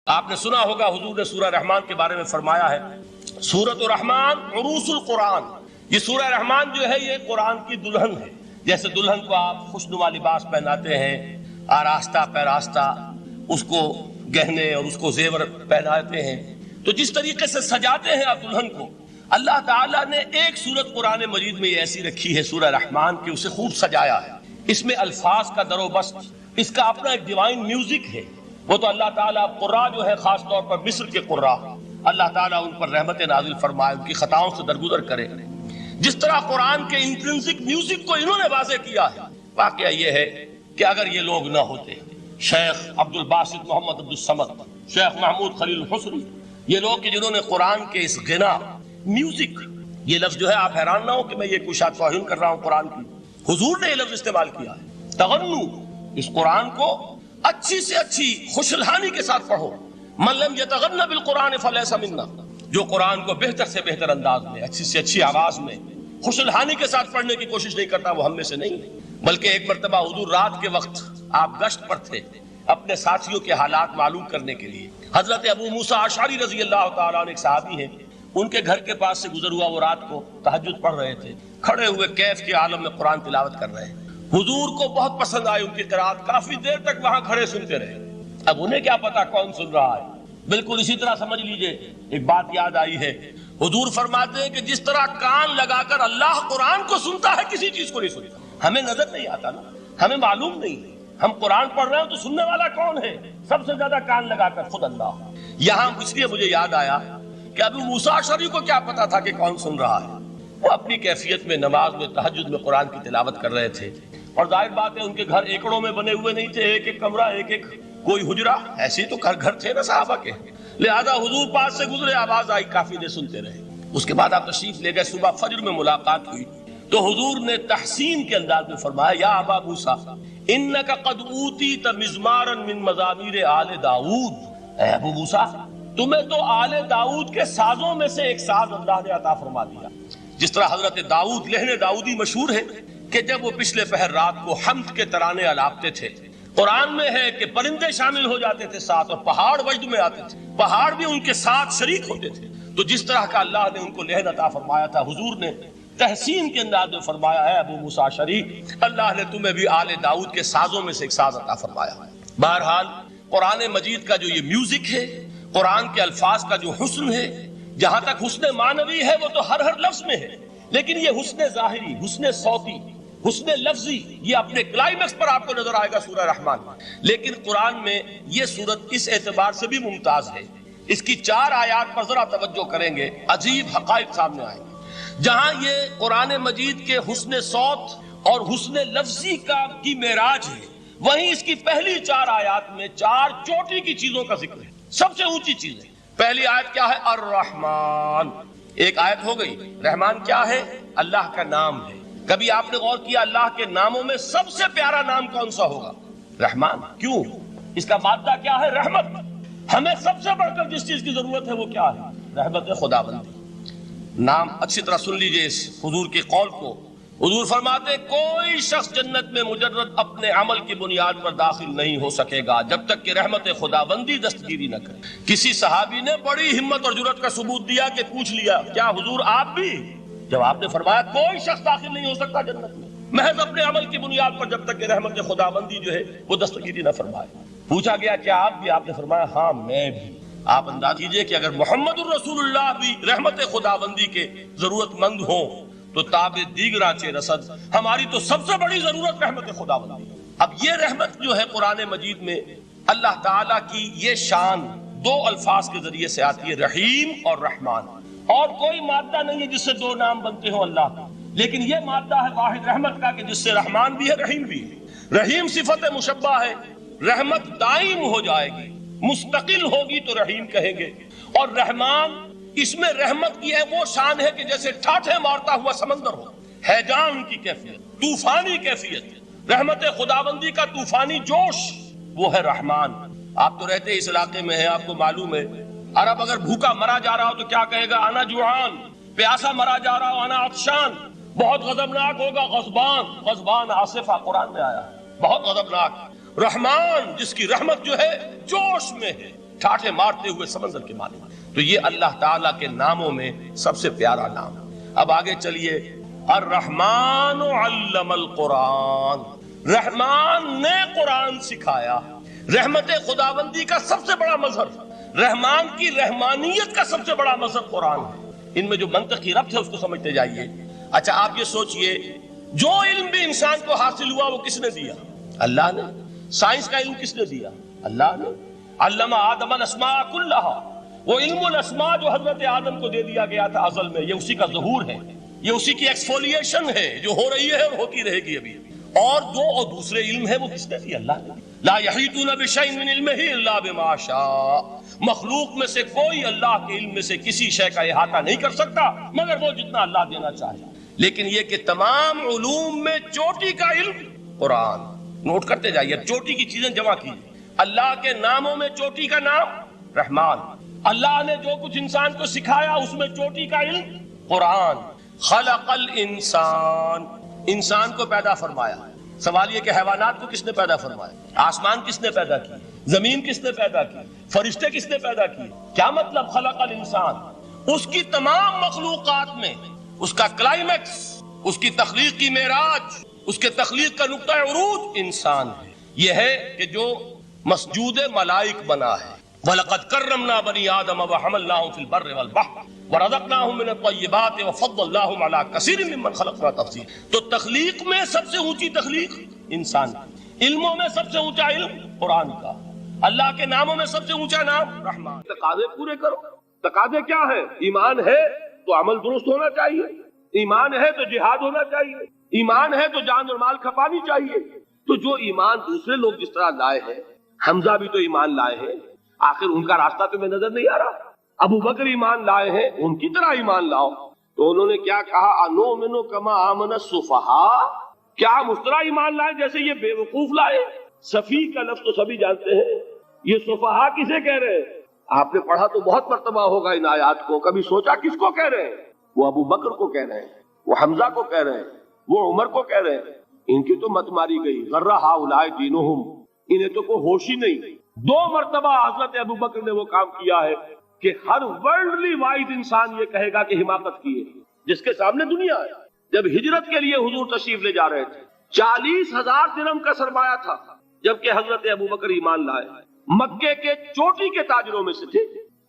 آپ نے سنا ہوگا حضور نے سورہ رحمان کے بارے میں فرمایا ہے، سورۃ الرحمان عروس القرآن، یہ سورہ رحمان جو ہے یہ قرآن کی دلہن ہے۔ جیسے دلہن کو آپ خوشنما لباس پہناتے ہیں، آراستہ پیراستہ اس کو گہنے اور اس کو زیور پہناتے ہیں، تو جس طریقے سے سجاتے ہیں آپ دلہن کو، اللہ تعالیٰ نے ایک سورت قرآن مجید میں یہ ایسی رکھی ہے سورہ رحمان کی، اسے خوب سجایا ہے۔ اس میں الفاظ کا در و بست، اس کا اپنا ایک ڈیوائن میوزک ہے۔ وہ تو اللہ تعالیٰ قراء جو ہے، خاص طور پر مصر کے قراء، اللہ تعالیٰ ان پر رحمت نازل فرمائے، ان کی خطاؤں سے درگزر کرے۔ جس طرح قرآن کے انٹرنسک میوزک کو انہوں نے واضح کیا ہے، واقعہ یہ ہے کہ اگر یہ لوگ نہ ہوتے، شیخ عبد الباسط محمد عبد الصمد، شیخ محمود خلیل الحسنی، یہ لوگ کہ جنہوں نے قرآن کے اس غنا میوزک، یہ لفظ جو ہے آپ حیران نہ ہو کہ میں یہ کوئی شاید توہین کر رہا ہوں قرآن کی، حضور نے یہ لفظ استعمال کیا ہے، تغنو، اس قرآن کو اچھی سے اچھی خوشلحانی کے ساتھ پڑھو۔ من لم یتغن بالقرآن فلیس منا، جو قرآن کو بہتر سے بہتر انداز میں، اچھی سے اچھی آواز میں، خوشلحانی کے ساتھ پڑھنے کی کوشش نہیں کرتا، وہ ہم میں سے نہیں۔ بلکہ ایک مرتبہ حضور رات کے وقت آپ گشت پر تھے اپنے ساتھیوں کے حالات معلوم کرنے کے لیے۔ حضرت ابو موسیٰ اشعری رضی اللہ تعالیٰ عنہ ایک صحابی ہیں، ان کے گھر کے پاس سے گزر ہوا، وہ رات کو تہجد پڑھ رہے تھے، کھڑے ہوئے کیف کے عالم میں قرآن تلاوت کر رہے ہیں۔ حضور کو بہت پسند آئی ان کی قرات، کافی دیر تک وہاں کھڑے سنتے رہے۔ اب انہیں کیا پتا کون سن رہا ہے، بالکل اسی طرح سمجھ لیجئے ایک بات یاد آئی ہے، حضور فرماتے ہیں کہ جس طرح کان لگا کر اللہ قرآن کو سنتا ہے، کسی چیز کو نہیں سنتا۔ ہمیں نظر نہیں آتا نا، ہمیں معلوم نہیں، ہم قرآن پڑھ رہے ہیں تو سننے والا کون ہے؟ سب سے زیادہ کان لگا کر خود اللہ۔ یہاں اس لیے مجھے یاد آیا کہ ابو موسیٰ اشعری کو کیا پتا تھا کہ کون سن رہا ہے؟ وہ اپنی کیفیت میں نماز میں تہجد میں قرآن کی تلاوت کر رہے تھے، اور ظاہر بات ہے ان کے گھر ایکڑوں میں بنے ہوئے نہیں تھے، ایک ایک کمرہ، ایک ایک کوئی حجرہ، ایسے تو گھر تھے نا صحابہ کے، لہذا حضور پاس سے گزرے، آواز آئی، کافی دیر سنتے رہے۔ اس کے بعد آپ تشریف لے گئے، صبح فجر میں ملاقات ہوئی تو حضور نے تحسین کے انداز میں فرمایا، یا ابا موسیٰ انک قد اوتیت مزمارا من مزامیر آل داؤد، اے ابو موسیٰ تمہیں تو آل داؤد کے سازوں میں سے ایک ساز اللہ نے عطا فرما دیا۔ جس طرح حضرت داؤد لہن داؤدی مشہور ہے کہ جب وہ پچھلے پہر رات کو حمد کے ترانے الاپتے تھے، قرآن میں ہے کہ پرندے شامل ہو جاتے تھے ساتھ، اور پہاڑ وجد میں آتے تھے، پہاڑ بھی ان کے ساتھ شریک ہوتے تھے۔ تو جس طرح کا اللہ نے ان کو لہن عطا فرمایا تھا، حضور نے تحسین کے انداز میں فرمایا ہے ابو موسیٰ اشعری، اللہ نے تمہیں بھی آل داؤد کے سازوں میں سے ایک ساز عطا فرمایا ہے۔ بہرحال قرآن مجید کا جو یہ میوزک ہے، قرآن کے الفاظ کا جو حسن ہے، جہاں تک حسن معنوی ہے وہ تو ہر لفظ میں ہے، لیکن یہ حسن ظاہری، حسن صوتی، حسن لفظی، یہ اپنے کلائمیکس پر آپ کو نظر آئے گا سورہ رحمان۔ لیکن قرآن میں یہ سورت اس اعتبار سے بھی ممتاز ہے، اس کی 4 آیات پر ذرا توجہ کریں گے، عجیب حقائق سامنے آئیں گے۔ جہاں یہ قرآن مجید کے حسن صوت اور حسن لفظی کی معراج ہے، وہیں اس کی پہلی 4 آیات میں 4 چوٹی کی چیزوں کا ذکر ہے، سب سے اونچی چیز ہے۔ پہلی آیت کیا ہے؟ الرحمن، ایک آیت ہو گئی۔ رحمان کیا ہے؟ اللہ کا نام ہے۔ کبھی آپ نے غور کیا اللہ کے ناموں میں سب سے پیارا نام کون سا ہوگا؟ رحمان۔ کیوں؟ اس کا مادہ کیا ہے؟ رحمت۔ ہمیں سب سے بڑھ کر جس چیز کی ضرورت ہے وہ کیا ہے؟ رحمت خداوندی۔ نام اچھی طرح سن لیجئے اس حضور کے قول کو۔ حضور فرماتے کوئی شخص جنت میں مجرد اپنے عمل کی بنیاد پر داخل نہیں ہو سکے گا جب تک کہ رحمت خداوندی دستگیری نہ کرے۔ کسی صحابی نے بڑی ہمت اور جرأت کا ثبوت دیا کہ پوچھ لیا، کیا حضور آپ بھی؟ جب آپ نے فرمایا کوئی شخص داخل نہیں ہو سکتا جنت میں محض اپنے عمل کی بنیاد پر جب تک کہ رحمت خداوندی جو ہے وہ دستگیری نہ فرمائے۔ پوچھا گیا کیا آپ بھی؟ آپ نے فرمایا ہاں میں بھی۔ آپ انداز کیجئے کہ اگر محمد الرسول اللہ بھی رحمت خداوندی کے ضرورت مند ہوں تو تاب دیگرا چے رسد، ہماری تو سب سے بڑی ضرورت رحمت خداوندی۔ اب یہ رحمت جو ہے قرآن مجید میں اللہ تعالیٰ کی یہ شان 2 الفاظ کے ذریعے سے آتی ہے، رحیم اور رحمان، اور کوئی مادہ نہیں ہے جس سے 2 نام بنتے ہوں اللہ کا، لیکن یہ مادہ ہے واحد رحمت کا کہ جس سے رحمان بھی ہے رحیم بھی ہے۔ رحیم صفت مشبہ ہے، رحمت دائم ہو جائے گی، مستقل ہوگی تو رحیم کہیں گے، اور رحمان اس میں رحمت کی ہے وہ شان ہے کہ جیسے ٹھاٹھے مارتا ہوا سمندر ہو، ہیجان کی کیفیت، طوفانی کیفیت، رحمت خداوندی کا طوفانی جوش، وہ ہے رحمان۔ آپ تو رہتے اس علاقے میں ہیں، آپ کو معلوم ہے عرب اگر بھوکا مرا جا رہا ہو تو کیا کہے گا؟ انا جوعان۔ پیاسا مرا جا رہا ہو، انا عطشان۔ بہت غضبناک ہوگا، غضبان، غضبان آصفہ قرآن میں آیا ہے، بہت غضبناک۔ رحمان جس کی رحمت جو ہے جوش میں ہے، ٹھاٹھے مارتے ہوئے سمندر کے مالک. تو یہ اللہ تعالیٰ کے ناموں میں سب سے پیارا نام. اب آگے چلیے. الرحمن علم القرآن، رحمان نے قرآن سکھایا. رحمت خداوندی کا سب سے بڑا مظہر، رحمان کی رحمانیت کا سب سے بڑا مظہر قرآن ہے. ان میں جو منطقی ربط ہے اس کو سمجھتے جائیے. اچھا آپ یہ سوچئے، جو علم بھی انسان کو حاصل ہوا وہ کس نے دیا؟ اللہ نے. سائنس کا علم کس نے دیا؟ اللہ نے. علم آدم الاسماء کلھا، وہ علم الاسماء جو حضرت آدم کو دے دیا گیا تھا ازل میں، یہ اسی کا ظہور ہے، یہ اسی کی ایکسفولیشن ہے جو ہو رہی ہے اور ہوتی رہے گی ابھی. اور دوسرے علم ہے وہ کس نے دیا؟ اللہ نے. لا یحیطون بشیء من علمہ الا بما شاء، مخلوق میں سے کوئی اللہ کے علم میں سے کسی شے کا احاطہ نہیں کر سکتا مگر وہ جتنا اللہ دینا چاہے. لیکن یہ کہ تمام علوم میں چوٹی کا علم قرآن. نوٹ کرتے جائیے، چوٹی کی چیزیں جمع کیجیے. اللہ کے ناموں میں چوٹی کا نام رحمان. اللہ نے جو کچھ انسان کو سکھایا اس میں چوٹی کا علم قرآن. خلق الانسان، انسان کو پیدا فرمایا. سوال یہ کہ حیوانات کو کس نے پیدا فرمایا؟ آسمان کس نے پیدا کی؟ زمین کس نے پیدا کی؟ فرشتے کس نے پیدا کی؟ کیا مطلب خلق الانسان؟ اس کی تمام مخلوقات میں اس کا کلائمیکس، اس کی تخلیق کی معراج، اس کے تخلیق کا نقطہ عروج انسان ہے. یہ ہے کہ جو مسجود ملائک بنا ہے. وَلَقَدْ كَرَّمْنَا بَنِي آدَمَ وَحَمَلْنَاهُمْ فِي الْبَرِّ وَالْبَحْرِ وَرَزَقْنَاهُمْ مِنَ الطَّيِّبَاتِ وَفَضَّلْنَاهُمْ عَلَى كَثِيرٍ مِّمَّنْ خَلَقْنَا تَفْضِيلًا. تو تخلیق میں سب سے اونچی تخلیق انسان کی. علموں میں سب سے اونچا علم قرآن کا. اللہ کے ناموں میں سب سے اونچا نام رحمان. تقاضے پورے کرو. تقاضے کیا ہے؟ ایمان ہے تو عمل درست ہونا چاہیے، ایمان ہے تو جہاد ہونا چاہیے، ایمان ہے تو جان اور مال کھپانی چاہیے. تو جو ایمان دوسرے لوگ جس طرح لائے ہیں، حمزہ بھی تو ایمان لائے ہیں، آخر ان کا راستہ تمہیں نظر نہیں آ رہا؟ ابو بکر ایمان لائے ہیں، ان کی طرح ایمان لاؤ. تو انہوں نے کیا کہا؟ انؤمن کما آمن السفہاء، کیا ہم اس طرح ایمان لائے جیسے یہ بے وقوف لائے؟ سفیہ کا لفظ تو سبھی جانتے ہیں، یہ سفہاء کسے کہہ رہے ہیں؟ آپ نے پڑھا تو بہت مرتبہ ہوگا ان آیات کو، کبھی سوچا کس کو کہہ رہے ہیں؟ وہ ابو بکر کو کہہ رہے ہیں، وہ حمزہ کو کہہ رہے ہیں، وہ عمر کو کہہ رہے ہیں. ان کی تو مت ماری گئی. غرہ ہؤلاء دینہم، انہیں تو کوئی ہوش ہی نہیں. 2 مرتبہ حضرت ابو بکر نے وہ کام کیا ہے کہ ہر ورلڈلی وائز انسان یہ کہے گا کہ حماقت کی ہے جس کے سامنے دنیا ہے. جب ہجرت کے لیے حضور تشریف لے جا رہے تھے، 40,000 درہم کا سرمایہ تھا، جبکہ حضرت ابو بکر ایمان لائے. مکے کے چوٹی کے تاجروں میں سے تھے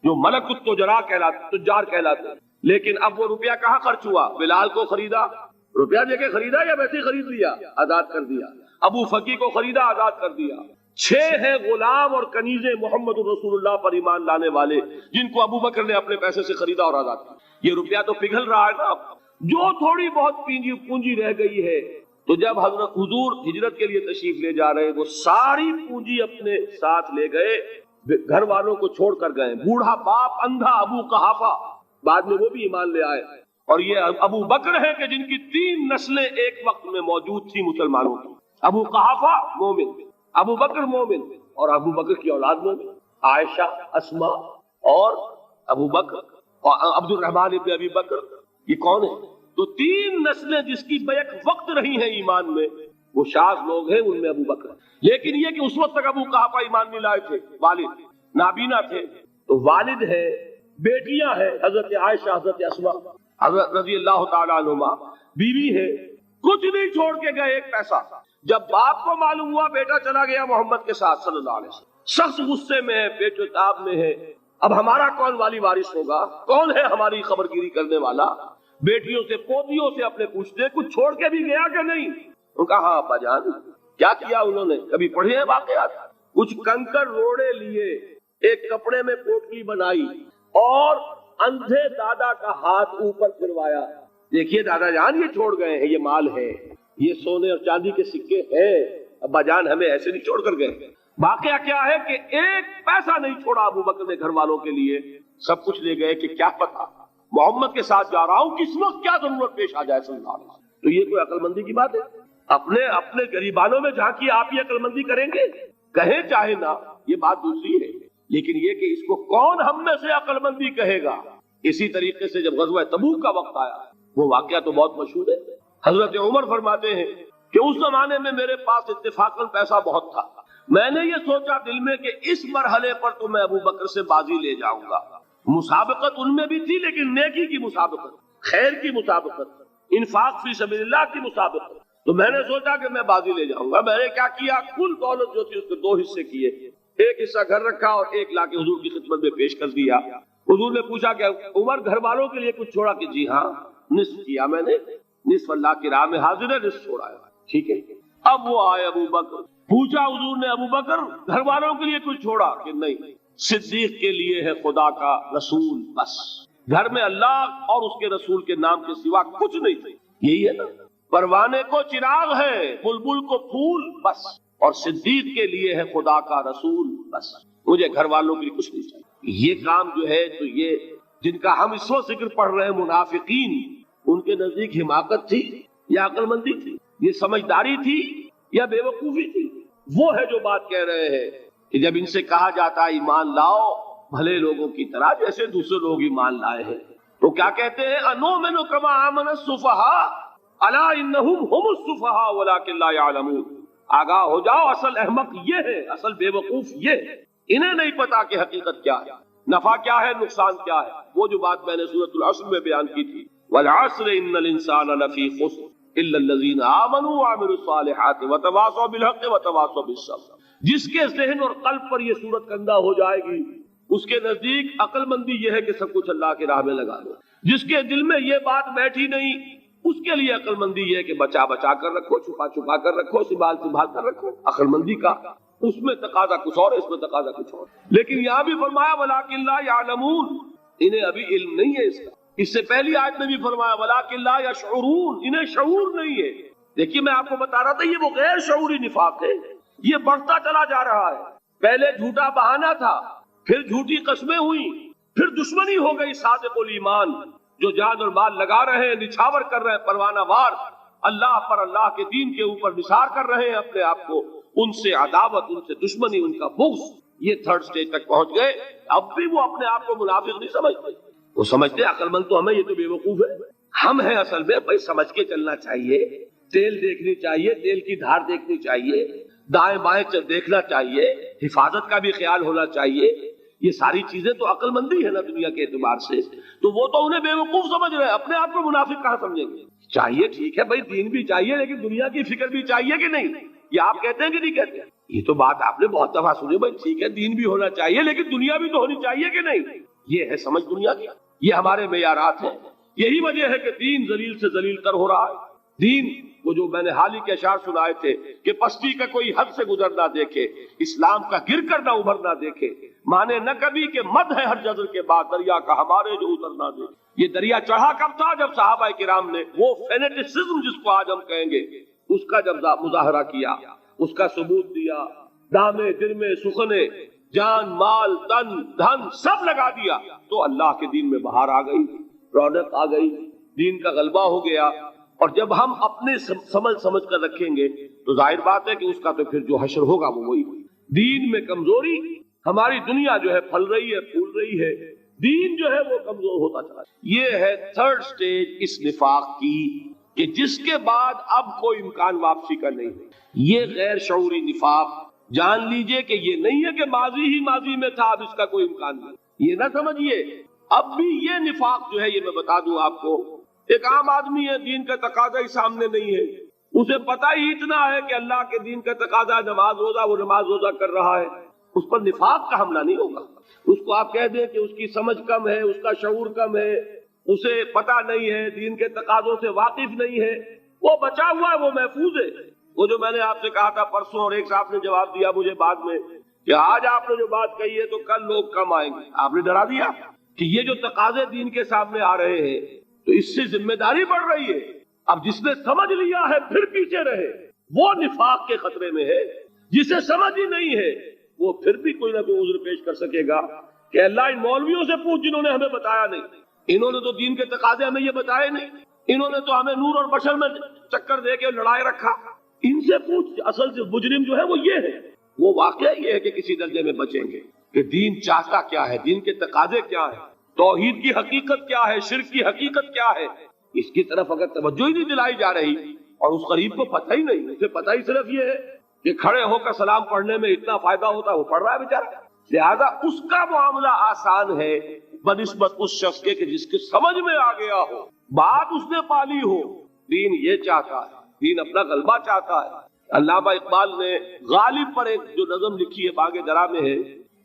جو ملک التجار کہلاتے. لیکن اب وہ روپیہ کہاں خرچ ہوا؟ بلال کو خریدا، روپیہ دے کے خریدا یا ویسے ہی خرید لیا؟ آزاد کر دیا. ابو فقی کو خریدا، آزاد کر دیا. 6 ہیں غلام اور کنیزیں محمد رسول اللہ پر ایمان لانے والے جن کو ابو بکر نے اپنے پیسے سے خریدا اور آزاد کیا. یہ روپیہ تو پگھل رہا ہے نا. جو تھوڑی بہت پونجی رہ گئی ہے، تو جب حضرت حضور ہجرت کے لیے تشریف لے جا رہے، وہ ساری پونجی اپنے ساتھ لے گئے، گھر والوں کو چھوڑ کر گئے. بوڑھا باپ اندھا ابو قحافہ بعد میں وہ بھی ایمان لے آئے. اور یہ ابو بکر ہیں کہ جن کی 3 نسلیں ایک وقت میں موجود تھی مسلمانوں کی. ابو قحافہ مومن، ابو بکر مومن، اور ابو بکر کی اولاد مومن، عائشہ، اسماء اور ابو بکر اور عبد الرحمن ابن ابی بکر. یہ کون ہے؟ تو 3 نسلیں جس کی بیک وقت رہی ہیں ایمان میں، وہ شاذ لوگ ہیں، ان میں ابو بکر. لیکن یہ کہ اس وقت تک ابو قحافہ ایمان نہیں لائے تھے، والد نابینا تھے. تو والد ہے، بیٹیاں ہیں، حضرت عائشہ، حضرت اسماء، حضرت رضی اللہ تعالیٰ عنہما، بیوی ہے. کچھ نہیں چھوڑ کے گئے، ایک پیسہ. جب باپ کو معلوم ہوا بیٹا چلا گیا محمد کے ساتھ صلی اللہ علیہ وسلم، شخص غصے میں ہے، پیچ و تاب میں ہے. اب ہمارا کون والی وارث ہوگا؟ کون ہے ہماری خبرگیری کرنے والا؟ بیٹیوں سے پوتیوں سے اپنے پوچھتے کچھ چھوڑ کے بھی گیا کہ نہیں؟ ان کا ہاں ابا جان. کیا کیا انہوں نے؟ کبھی پڑھے ہیں واقعات؟ کچھ کنکر روڑے لیے، ایک کپڑے میں پوٹلی بنائی اور اندھے دادا کا ہاتھ اوپر پھروایا. دیکھیے دادا جان، یہ چھوڑ گئے ہیں، یہ مال ہے، یہ سونے اور چاندی کے سکے ہیں، ابا جان ہمیں ایسے نہیں چھوڑ کر گئے. واقعہ کیا ہے کہ ایک پیسہ نہیں چھوڑا ابو بکر نے گھر والوں کے لیے. سب کچھ لے گئے کہ کیا پتا محمد کے ساتھ جا رہا ہوں، کس وقت کیا ضرورت پیش آ جائے صلی اللہ علیہ وسلم. تو یہ کوئی عقل مندی کی بات ہے؟ اپنے غریبانوں میں جھانکی، آپ یہ عقل مندی کریں گے؟ کہیں چاہے نہ، یہ بات دوسری ہے. لیکن یہ کہ اس کو کون ہم میں سے عقل مندی کہے گا؟ اسی طریقے سے جب غزوہ تبوک کا وقت آیا، وہ واقعہ تو بہت مشہور ہے. حضرت عمر فرماتے ہیں کہ اس زمانے میں میرے پاس اتفاقاً پیسہ بہت تھا، میں نے یہ سوچا دل میں کہ اس مرحلے پر تو میں ابو بکر سے بازی لے جاؤں گا. مسابقت ان میں بھی تھی لیکن نیکی کی مسابقت, خیر کی مسابقت, انفاق فی سبیل اللہ کی مسابقت. تو میں نے سوچا کہ میں بازی لے جاؤں گا. میں نے کیا کیا, کل دولت جو تھی اس کے 2 حصے کیے, ایک حصہ گھر رکھا اور ایک لا کے حضور کی خدمت میں پیش کر دیا. حضور نے پوچھا کہ عمر گھر والوں کے لیے کچھ چھوڑا, کہ جی ہاں نصف کیا میں نے, نصف اللہ کی راہ میں حاضر ہے, نصف چھوڑا ہے. ٹھیک ہے. اب وہ آئے ابو بکر, پوچھا حضور نے ابو بکر گھر والوں کے لیے کچھ چھوڑا, کہ نہیں, صدیق کے لیے ہے خدا کا رسول بس, گھر میں اللہ اور اس کے رسول کے نام کے سوا کچھ نہیں تھے. یہی ہے نا, پروانے کو چراغ ہے, بلبل کو پھول بس, اور صدیق کے لیے ہے خدا کا رسول بس, مجھے گھر والوں کے لیے کچھ نہیں چاہیے. یہ کام جو ہے, تو یہ جن کا ہم اس وقت ذکر پڑھ رہے ہیں منافقین, ان کے نزدیک حماقت تھی یا عقل مندی تھی, یہ سمجھداری تھی یا بے وقوفی تھی؟ وہ ہے جو بات کہہ رہے ہیں کہ جب ان سے کہا جاتا ہے ایمان لاؤ بھلے لوگوں کی طرح جیسے دوسرے لوگ ایمان لائے ہیں, تو کیا کہتے ہیں, انؤمن کما آمن السفہاء الا انہم هم السفہاء ولکن لا یعلمون. آگاہ ہو جاؤ, اصل احمق یہ ہے, اصل بے وقوف یہ ہے, انہیں نہیں پتا کہ حقیقت کیا ہے, نفع کیا ہے, نقصان کیا ہے. وہ جو بات میں نے سورۃ العصر میں بیان کی تھی, والعصر ان الانسان لفی خسر الا الذین آمنوا وعملوا الصالحات وتواصوا بالحق وتواصوا بالصبر. جس کے ذہن اور قلب پر یہ صورت کندہ ہو جائے گی, اس کے نزدیک عقل مندی یہ ہے کہ سب کچھ اللہ کی راہ میں لگا دو. جس کے دل میں یہ بات بیٹھی نہیں, اس کے لیے عقل مندی یہ ہے کہ بچا بچا کر رکھو, چھپا چھپا کر رکھو, سنبھال سنبھال کر رکھو. عقل مندی کا اس میں تقاضا کچھ اور, اس میں تقاضا کچھ اور. لیکن یہاں بھی فرمایا ولکن لا یعلمون, انہیں ابھی علم نہیں ہے اس کا. اس سے پہلی آیت میں بھی فرمایا ولکن لا یشعرون, انہیں شعور نہیں ہے. دیکھیے میں آپ کو بتا رہا تھا یہ وہ غیر شعوری نفاق ہے, یہ بڑھتا چلا جا رہا ہے. پہلے جھوٹا بہانہ تھا, پھر جھوٹی قسمیں ہوئی, پھر دشمنی ہو گئی صادق الایمان, جو جان اور مال لگا رہے ہیں, نچھاور کر رہے ہیں پروانہ وار, اللہ پر, اللہ کے دین کے اوپر نثار کر رہے ہیں اپنے آپ کو, ان سے عداوت, ان سے دشمنی, ان کا بغض, یہ 3rd سٹیج تک پہنچ گئے. اب بھی وہ اپنے آپ کو منافق نہیں سمجھتے, وہ سمجھتے عقل مند تو ہمیں, یہ تو بے وقوف ہے. ہم ہیں اصل میں بھائی, سمجھ کے چلنا چاہیے, تیل دیکھنی چاہیے, تیل کی دھار دیکھنی چاہیے, دائیں بائیں دیکھنا چاہیے, حفاظت کا بھی خیال ہونا چاہیے. یہ ساری چیزیں تو عقل مندی ہے نا دنیا کے اعتبار سے. تو وہ تو انہیں بے وقوف سمجھ رہے ہیں, اپنے آپ کو منافق کہاں سمجھیں گے. چاہیے ٹھیک ہے بھائی, دین بھی چاہیے لیکن دنیا کی فکر بھی چاہیے کہ نہیں. یہ آپ کہتے ہیں کہ نہیں کہتے؟ یہ تو بات آپ نے بہت دفعہ سنی بھائی, ٹھیک ہے دین بھی ہونا چاہیے لیکن دنیا بھی تو ہونی چاہیے کہ نہیں. یہ ہے سمجھ دنیا کی, یہ ہمارے معیارات ہیں. یہی وجہ ہے کہ دین ذلیل سے ذلیل تر ہو رہا ہے. دین وہ جو میں نے حال ہی کے اشعار سنائے تھے کہ پستی کا کوئی حد سے گزر نہ دیکھے, اسلام کا گر کر نہ ابھر نہ دیکھے, مانے نہ کبھی کہ مد ہے ہر جزر کے بعد دریا کا ہمارے جو اتر نہ دے. یہ دریا چڑھا کب تھا, جب صحابہ کرام نے وہ فینیٹسزم جس کو آج ہم کہیں گے, اس کا جب مظاہرہ کیا, اس کا ثبوت دیا, دامے درمے سخنے, جان مال تن دھن سب لگا دیا, تو اللہ کے دین میں بہار آ گئی, رونق آ گئی, دین کا غلبہ ہو گیا. اور جب ہم اپنے سمجھ کر رکھیں گے تو ظاہر بات ہے کہ اس کا تو پھر جو حشر ہوگا وہ وہی. دین میں کمزوری, ہماری دنیا جو ہے پھل رہی ہے, پھول رہی ہے, دین جو ہے وہ کمزور ہوتا چلا. یہ ہے 3rd سٹیج اس نفاق کی, کہ جس کے بعد اب کوئی امکان واپسی کا نہیں. یہ غیر شعوری نفاق, جان لیجئے کہ یہ نہیں ہے کہ ماضی ہی ماضی میں تھا, اب اس کا کوئی امکان نہیں. یہ نہ سمجھیے اب بھی یہ نفاق جو ہے, یہ میں بتا دوں آپ کو, ایک عام آدمی ہے, دین کا تقاضا ہی سامنے نہیں ہے, اسے پتہ ہی اتنا ہے کہ اللہ کے دین کا تقاضا نماز روزہ, وہ نماز روزہ کر رہا ہے, اس پر نفاق کا حملہ نہیں ہوگا. اس کو آپ کہہ دیں کہ اس کی سمجھ کم ہے, اس کا شعور کم ہے, اسے پتہ نہیں ہے, دین کے تقاضوں سے واقف نہیں ہے, وہ بچا ہوا ہے, وہ محفوظ ہے. وہ جو میں نے آپ سے کہا تھا پرسوں, اور ایک صاحب نے جواب دیا مجھے بعد میں کہ آج آپ نے جو بات کہی ہے تو کل لوگ کم آئیں گے. آپ نے ڈرا دیا کہ یہ جو تقاضے دین کے سامنے آ رہے ہیں تو اس سے ذمہ داری بڑھ رہی ہے. اب جس نے سمجھ لیا ہے پھر پیچھے رہے, وہ نفاق کے خطرے میں ہے. جسے سمجھ ہی نہیں ہے وہ پھر بھی کوئی نہ کوئی عذر پیش کر سکے گا کہ اللہ ان مولویوں سے پوچھ جنہوں نے ہمیں بتایا نہیں, انہوں نے تو دین کے تقاضے ہمیں یہ بتائے نہیں, انہوں نے تو ہمیں نور اور بشر میں چکر دے کے لڑائے رکھا, ان سے پوچھ. اصل سے مجرم جو ہے وہ یہ ہے, وہ واقعہ یہ ہے کہ کسی درجے میں بچیں گے کہ دین چاہتا کیا ہے, دین کے تقاضے کیا ہے, توحید کی حقیقت کیا ہے, شرک کی حقیقت کیا ہے. اس کی طرف اگر توجہ ہی نہیں دلائی جا رہی اور اس غریب کو پتہ ہی نہیں, اسے پتہ ہی صرف یہ ہے کہ کھڑے ہو کر سلام پڑھنے میں اتنا فائدہ ہوتا ہے، وہ پڑھ رہا ہے بیچارہ، لہذا اس کا معاملہ آسان ہے بنسبت اس شخص کے کہ جس کے سمجھ میں آ گیا ہو، بات اس نے پالی ہو۔ دین یہ چاہتا ہے، دین اپنا غلبہ چاہتا ہے۔ علامہ اقبال نے غالب پر ایک جو نظم لکھی ہے باغ درا میں ہے،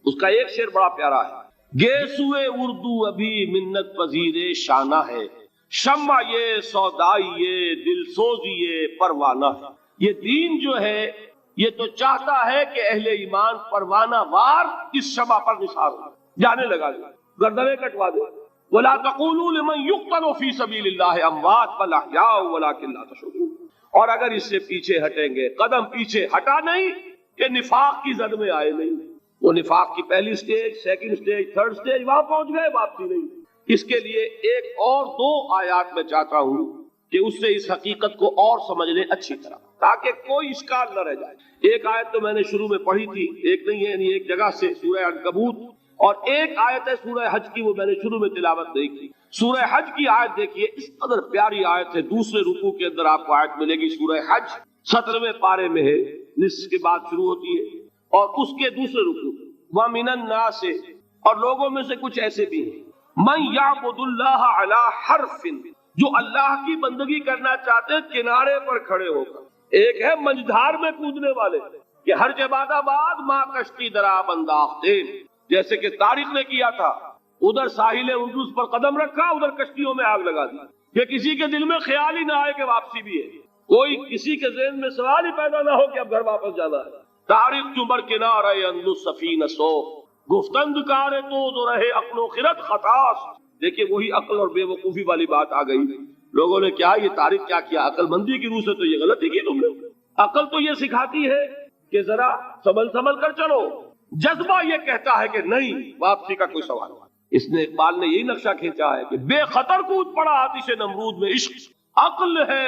اس کا ایک شعر بڑا پیارا ہے، گیسوئے اردو ابھی منت پذیر شانہ ہے، شمع یہ سودائی یہ دل سوزی یہ پروانہ ہے۔ یہ دین جو ہے یہ تو چاہتا ہے کہ اہل ایمان پروانہ وار اس شمع پر نثار ہو، جانے لگا دے، گردنیں کٹوا دے۔ وَلَا تَقُولُوا لِمَنْ يُقْتَلُ فِي سَبِيلِ اللَّهِ أَمْوَاتٌ بَلْ أَحْيَاءٌ وَلَكِنْ لَا تَشْعُرُونَ۔ اور اگر اس سے پیچھے ہٹیں گے، قدم پیچھے ہٹا نہیں کہ نفاق کی زد میں آئے نہیں، وہ نفاق کی پہلی stage, second stage, third stage وہاں پہنچ گئے، واپسی نہیں۔ اس کے لیے ایک اور دو آیات میں چاہتا ہوں کہ اس سے اس حقیقت کو اور سمجھ لیں اچھی طرح، تاکہ کوئی اشکال نہ رہ جائے۔ ایک آیت تو میں نے شروع میں پڑھی تھی، ایک نہیں ہے، یعنی ایک جگہ سے سورہ عنکبوت، اور ایک آیت ہے سورہ حج کی، وہ میں نے شروع میں تلاوت نہیں کی۔ سورہ حج کی آیت دیکھیے، اس قدر پیاری آیت ہے، دوسرے رکوع کے اندر آپ کو آیت ملے گی، سورہ حج 17ویں پارے میں ہے، نصف کے بعد شروع ہوتی ہے، اور اس کے دوسرے رکوع وَمِنَ النَّاسِ، اور لوگوں میں سے کچھ ایسے بھی ہیں، مَن يَعْبُدُ اللَّهَ عَلَى حَرْفٍ، جو اللہ کی بندگی کرنا چاہتے ہیں کنارے پر کھڑے ہو کر۔ ایک ہے منجھار میں کودنے والے کہ ہر جباد آباد ماں کشتی درا بنداختے، جیسے کہ طارق نے کیا تھا، ادھر ساحل اندلس پر قدم رکھا، ادھر کشتیوں میں آگ لگا دی، کہ کسی کے دل میں خیال ہی نہ آئے کہ واپسی بھی ہے، کوئی کسی کے ذہن میں سوال ہی پیدا نہ ہو کہ اب گھر واپس جانا ہے۔ طارق چمر کنارے اندلس سفینہ سو، گفتند کارے تو رہے عقل و خرد خطاس۔ دیکھیے وہی عقل اور بے وقوفی والی بات آ گئی، لوگوں نے کیا یہ طارق کیا کیا، عقل مندی کی روح سے تو یہ غلطی کی تم نے۔ عقل تو یہ سکھاتی ہے کہ ذرا سنبھل کر چلو، جذبہ یہ کہتا ہے کہ نہیں، واپسی کا کوئی سوال نہیں۔ اس نے اقبال نے یہی نقشہ کھینچا ہے کہ بے خطر کود پڑا آتش نمرود میں عشق، عقل ہے